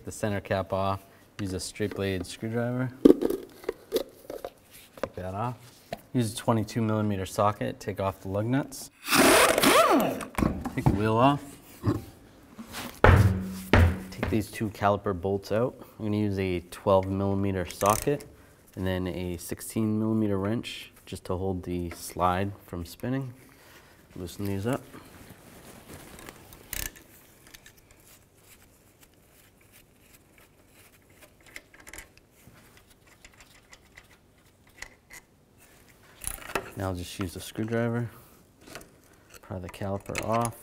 the center cap off. Use a straight blade screwdriver. Take that off. Use a 22mm socket. Take off the lug nuts. Take the wheel off. Take these two caliper bolts out. I'm going to use a 12mm socket and then a 16mm wrench just to hold the slide from spinning. Loosen these up. Now I'll just use a screwdriver, pry the caliper off.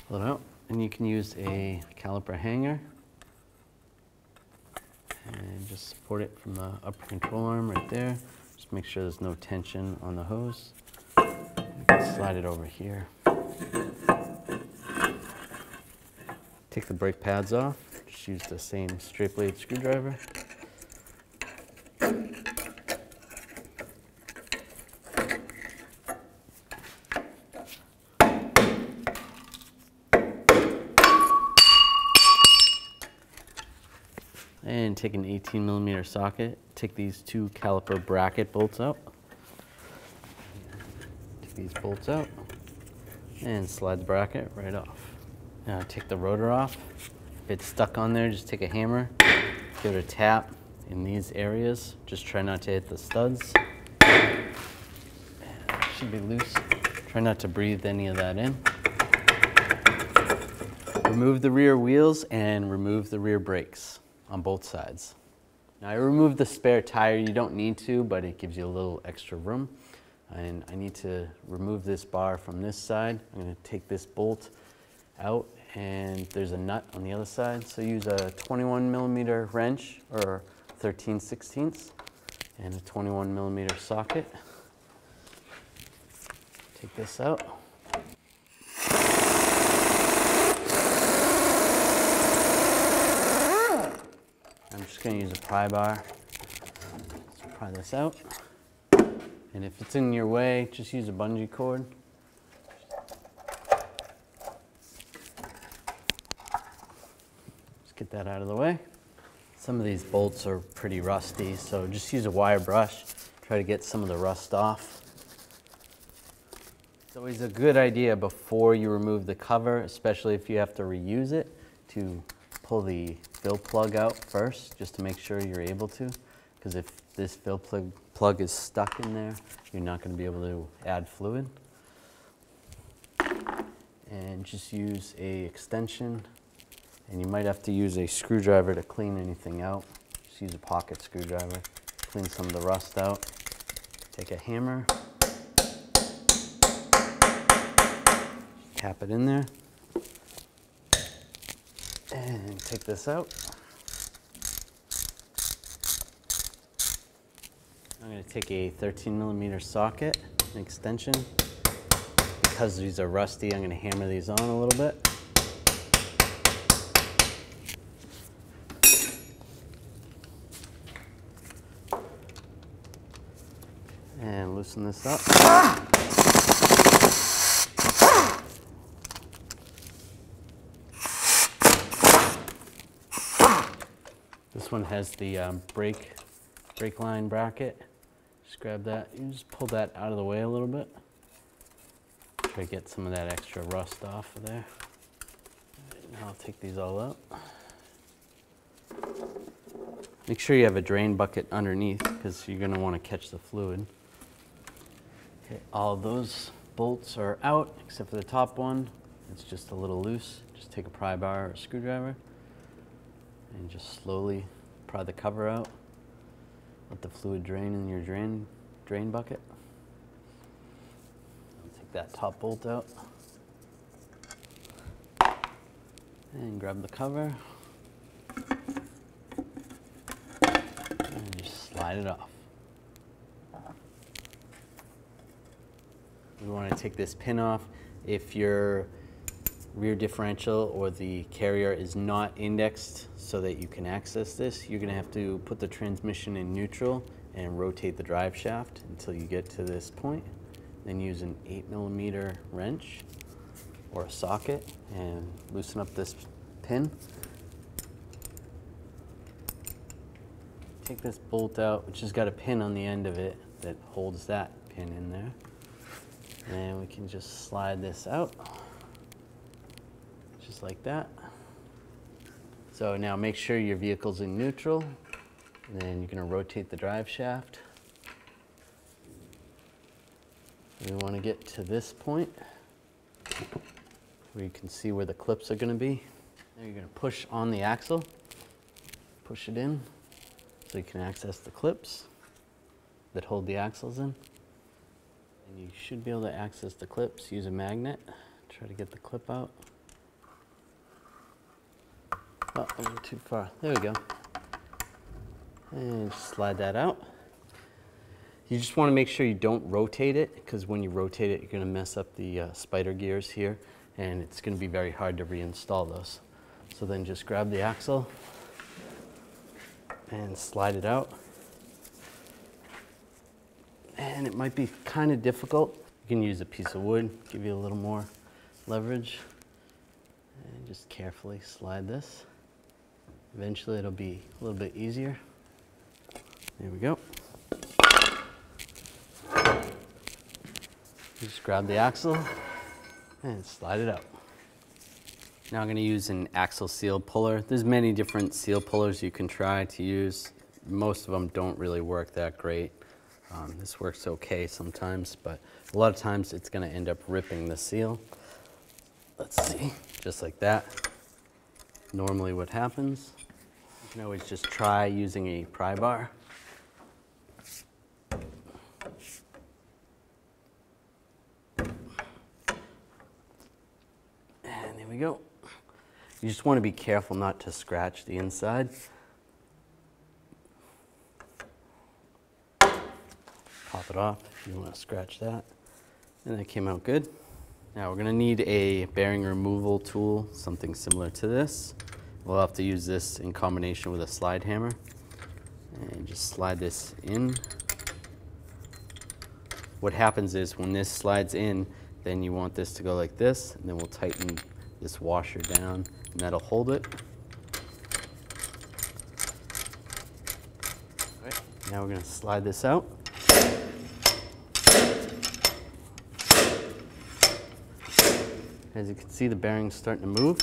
Pull it out, and you can use a caliper hanger and just support it from the upper control arm right there. Just make sure there's no tension on the hose. You can slide it over here. Take the brake pads off. Just use the same straight blade screwdriver. And take an 18mm socket. Take these two caliper bracket bolts out. Take these bolts out and slide the bracket right off. Now take the rotor off. If it's stuck on there, just take a hammer, give it a tap in these areas. Just try not to hit the studs. And it should be loose. Try not to breathe any of that in. Remove the rear wheels and remove the rear brakes on both sides. Now I removed the spare tire. You don't need to, but it gives you a little extra room. And I need to remove this bar from this side. I'm going to take this bolt out, and there's a nut on the other side. So use a 21mm wrench or 13/16 and a 21mm socket. Take this out. I'm just going to use a pry bar. Let's pry this out. And if it's in your way, just use a bungee cord. Just get that out of the way. Some of these bolts are pretty rusty, so just use a wire brush. Try to get some of the rust off. It's always a good idea before you remove the cover, especially if you have to reuse it, to pull the fill plug out first, just to make sure you're able to. Because if this fill plug is stuck in there, you're not going to be able to add fluid. And just use a extension, and you might have to use a screwdriver to clean anything out. Just use a pocket screwdriver, clean some of the rust out. Take a hammer, tap it in there, and take this out. I'm going to take a 13mm socket, an extension. Because these are rusty, I'm going to hammer these on a little bit. And loosen this up. This one has the brake line bracket. Just grab that. You just pull that out of the way a little bit. Try to get some of that extra rust off of there. Now I'll take these all out. Make sure you have a drain bucket underneath, because you're going to want to catch the fluid. Okay, all of those bolts are out except for the top one. It's just a little loose. Just take a pry bar or a screwdriver and just slowly pry the cover out. Let the fluid drain in your drain bucket. I'll take that top bolt out and grab the cover and just slide it off. We want to take this pin off. If you're rear differential or the carrier is not indexed so that you can access this, you're going to have to put the transmission in neutral and rotate the drive shaft until you get to this point. Then use an 8mm wrench or a socket and loosen up this pin. Take this bolt out, which has got a pin on the end of it that holds that pin in there. And we can just slide this out, just like that. So now make sure your vehicle's in neutral, and then you're going to rotate the drive shaft. We want to get to this point where you can see where the clips are going to be. Now you're going to push on the axle, push it in so you can access the clips that hold the axles in. And you should be able to access the clips. Use a magnet. Try to get the clip out. Oh, a little too far. There we go. And just slide that out. You just want to make sure you don't rotate it, because when you rotate it, you're going to mess up the spider gears here, and it's going to be very hard to reinstall those. So then just grab the axle and slide it out. And it might be kind of difficult. You can use a piece of wood, give you a little more leverage. And just carefully slide this. Eventually it'll be a little bit easier. There we go. Just grab the axle and slide it out. Now I'm going to use an axle seal puller. There's many different seal pullers you can try to use. Most of them don't really work that great. This works okay sometimes, but a lot of times it's going to end up ripping the seal. Let's see, just like that. Normally what happens, you can always just try using a pry bar. And there we go. You just want to be careful not to scratch the inside. Pop it off if you want to scratch that. And that came out good. Now we're going to need a bearing removal tool, something similar to this. We'll have to use this in combination with a slide hammer. And just slide this in. What happens is when this slides in, then you want this to go like this, and then we'll tighten this washer down, and that'll hold it. All right, now we're going to slide this out. As you can see, the bearing's starting to move.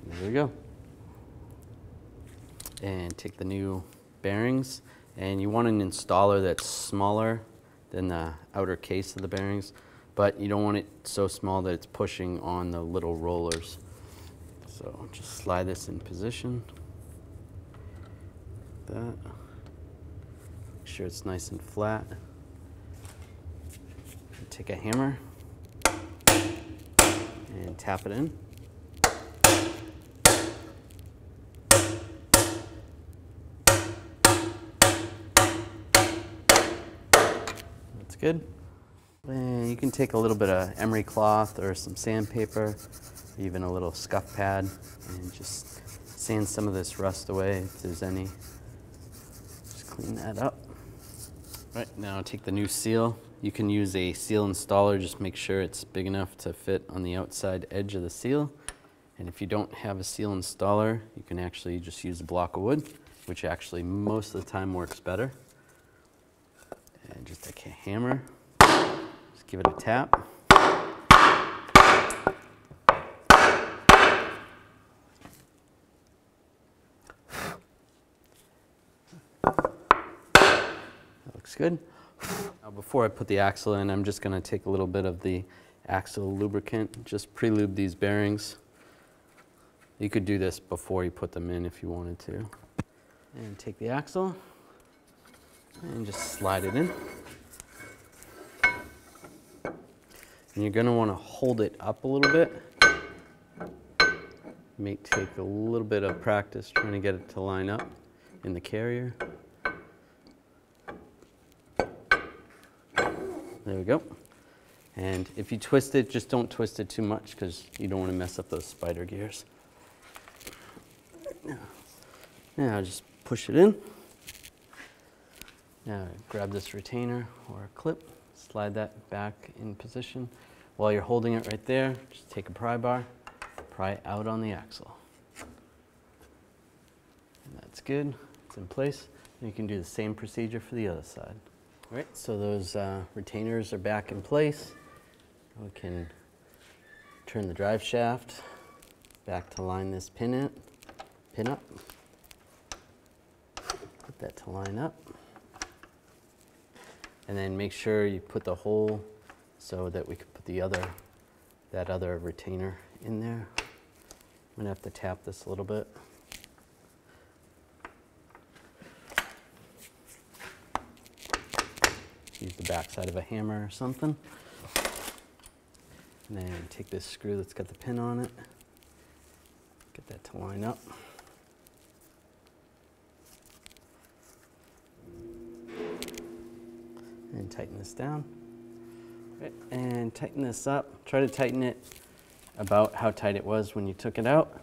There we go. And take the new bearings, and you want an installer that's smaller than the outer case of the bearings, but you don't want it so small that it's pushing on the little rollers. So just slide this in position, like that. Make sure it's nice and flat. Take a hammer and tap it in. That's good. And you can take a little bit of emery cloth or some sandpaper, even a little scuff pad, and just sand some of this rust away if there's any. Just clean that up. Right, now take the new seal. You can use a seal installer, just make sure it's big enough to fit on the outside edge of the seal. And if you don't have a seal installer, you can actually just use a block of wood, which actually most of the time works better. And just take a hammer, just give it a tap. Looks good. Now before I put the axle in, I'm just going to take a little bit of the axle lubricant, just pre-lube these bearings. You could do this before you put them in if you wanted to. And take the axle and just slide it in. And you're going to want to hold it up a little bit. may take a little bit of practice trying to get it to line up in the carrier. There we go. And if you twist it, just don't twist it too much because you don't want to mess up those spider gears. Now just push it in. Now grab this retainer or a clip, slide that back in position. While you're holding it right there, just take a pry bar, pry it out on the axle. And that's good, it's in place. And you can do the same procedure for the other side. All right, so those retainers are back in place. We can turn the drive shaft back to line this pin up. Put that to line up. And then make sure you put the hole so that we can put that other retainer in there. I'm gonna have to tap this a little bit. Use the back side of a hammer or something. And then take this screw that's got the pin on it. Get that to line up. And tighten this down. Okay. And tighten this up. Try to tighten it about how tight it was when you took it out.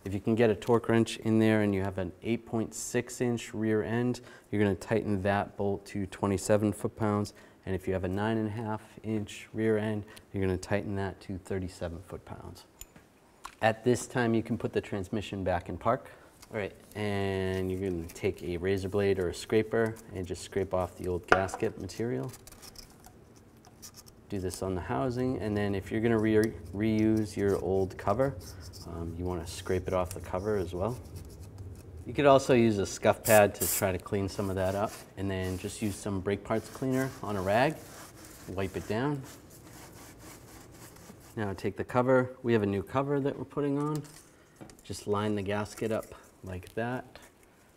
If you can get a torque wrench in there and you have an 8.6-inch rear end, you're going to tighten that bolt to 27 foot-pounds. And if you have a 9.5-inch rear end, you're going to tighten that to 37 foot-pounds. At this time, you can put the transmission back in park. All right, and you're going to take a razor blade or a scraper and just scrape off the old gasket material. Do this on the housing, and then if you're going to reuse your old cover, you want to scrape it off the cover as well. You could also use a scuff pad to try to clean some of that up, and then just use some brake parts cleaner on a rag, wipe it down. Now take the cover. We have a new cover that we're putting on. Just line the gasket up like that.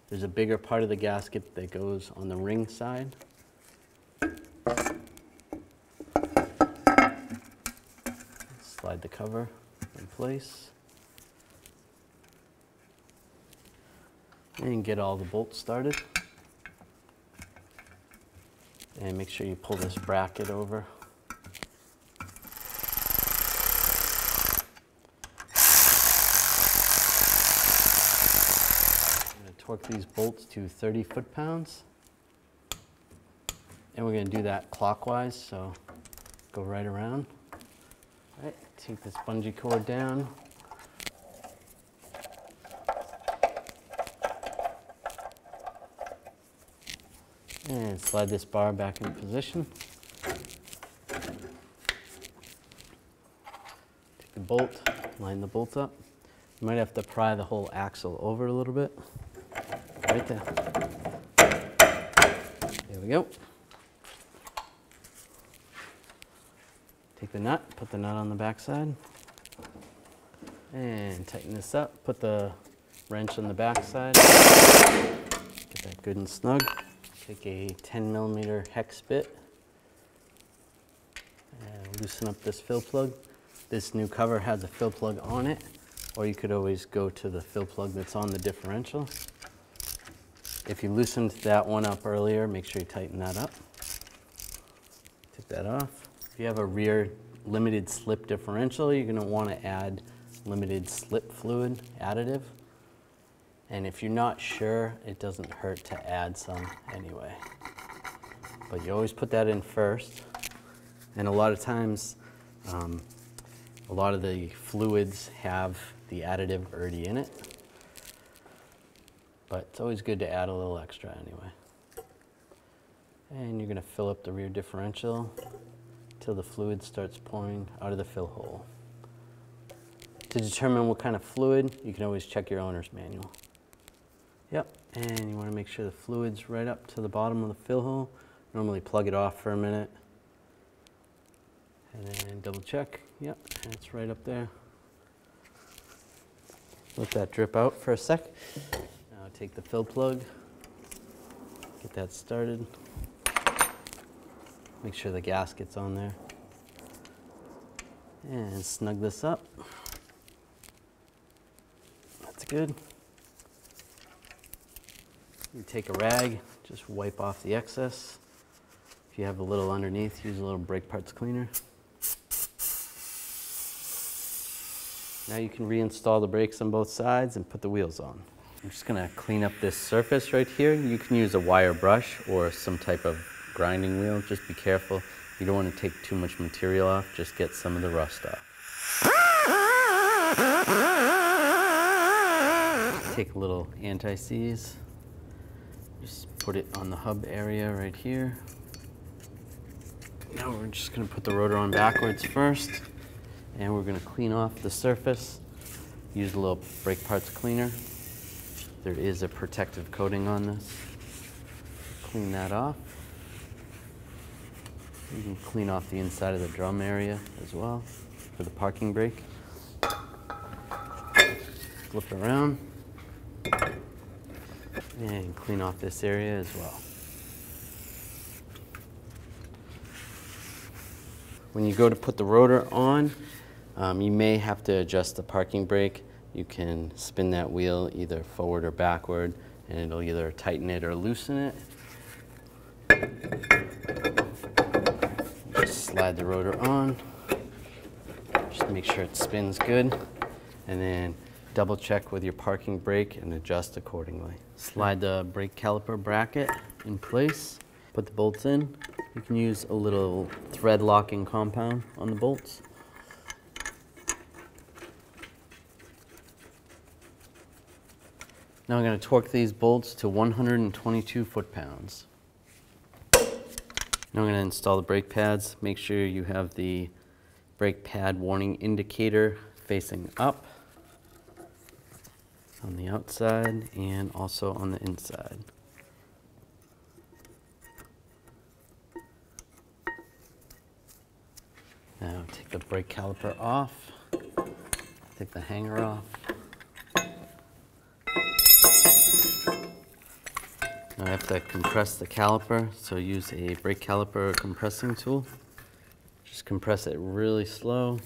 There's a bigger part of the gasket that goes on the ring side. Slide the cover in place. And get all the bolts started. And make sure you pull this bracket over. I'm going to torque these bolts to 30 foot-pounds. And we're going to do that clockwise, so go right around. All right, take this bungee cord down. And slide this bar back in position. Take the bolt, line the bolt up. You might have to pry the whole axle over a little bit. Right there. There we go. Take the nut, put the nut on the back side. And tighten this up. Put the wrench on the back side. Get that good and snug. Take a 10mm hex bit and loosen up this fill plug. This new cover has a fill plug on it, or you could always go to the fill plug that's on the differential. If you loosened that one up earlier, make sure you tighten that up. Take that off. If you have a rear limited slip differential, you're going to want to add limited slip fluid additive. And if you're not sure, it doesn't hurt to add some anyway. But you always put that in first. And a lot of times, a lot of the fluids have the additive already in it. But it's always good to add a little extra anyway. And you're going to fill up the rear differential until the fluid starts pouring out of the fill hole. To determine what kind of fluid, you can always check your owner's manual. Yep, and you want to make sure the fluid's right up to the bottom of the fill hole. Normally plug it off for a minute. And then double check. Yep, and it's right up there. Let that drip out for a sec. Now take the fill plug, get that started. Make sure the gasket's on there. And snug this up. That's good. You take a rag, just wipe off the excess. If you have a little underneath, use a little brake parts cleaner. Now you can reinstall the brakes on both sides and put the wheels on. I'm just gonna clean up this surface right here. You can use a wire brush or some type of grinding wheel. Just be careful. You don't want to take too much material off, just get some of the rust off. Take a little anti-seize. Just put it on the hub area right here. Now we're just going to put the rotor on backwards first, and we're going to clean off the surface. Use a little brake parts cleaner. There is a protective coating on this. Clean that off. You can clean off the inside of the drum area as well for the parking brake. Flip it around. And clean off this area as well. When you go to put the rotor on, you may have to adjust the parking brake. You can spin that wheel either forward or backward, and it'll either tighten it or loosen it. Just slide the rotor on. Just make sure it spins good, and then double check with your parking brake and adjust accordingly. Slide the brake caliper bracket in place. Put the bolts in. You can use a little thread locking compound on the bolts. Now I'm going to torque these bolts to 122 foot-pounds. Now I'm going to install the brake pads. Make sure you have the brake pad warning indicator facing up on the outside and also on the inside. Now take the brake caliper off, take the hanger off. Now I have to compress the caliper, so use a brake caliper compressing tool. Just compress it really slow.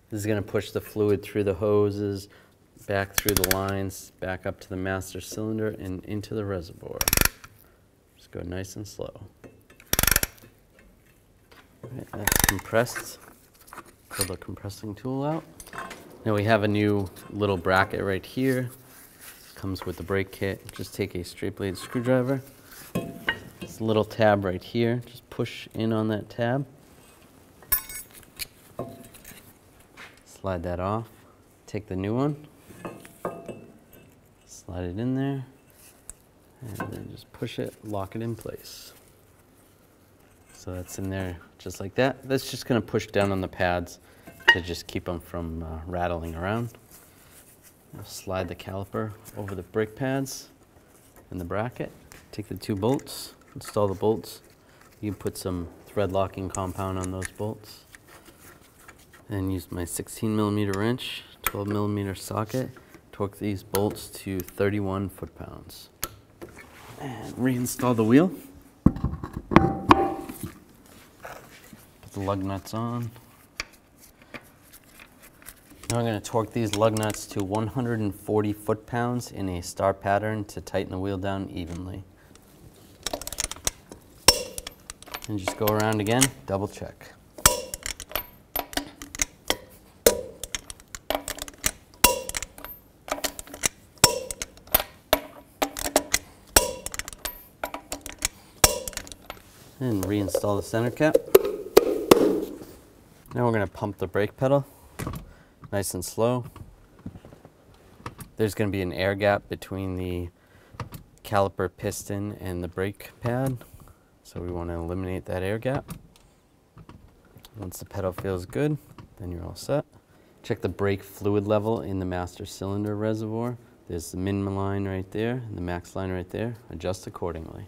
This is going to push the fluid through the hoses, back through the lines, back up to the master cylinder and into the reservoir. Just go nice and slow. All right, that's compressed. Pull the compressing tool out. Now we have a new little bracket right here. Comes with the brake kit. Just take a straight blade screwdriver. This little tab right here. Just push in on that tab. Slide that off. Take the new one. Slide it in there, and then just push it, lock it in place. So that's in there just like that. That's just going to push down on the pads to just keep them from rattling around. Now slide the caliper over the brake pads and the bracket. Take the two bolts, install the bolts. You can put some thread locking compound on those bolts. And use my 16mm wrench, 12mm socket. Torque these bolts to 31 foot-pounds. And reinstall the wheel. Put the lug nuts on. Now I'm going to torque these lug nuts to 140 foot-pounds in a star pattern to tighten the wheel down evenly. And just go around again, double check. And reinstall the center cap. Now we're going to pump the brake pedal nice and slow. There's going to be an air gap between the caliper piston and the brake pad, so we want to eliminate that air gap. Once the pedal feels good, then you're all set. Check the brake fluid level in the master cylinder reservoir. There's the min line right there and the max line right there. Adjust accordingly.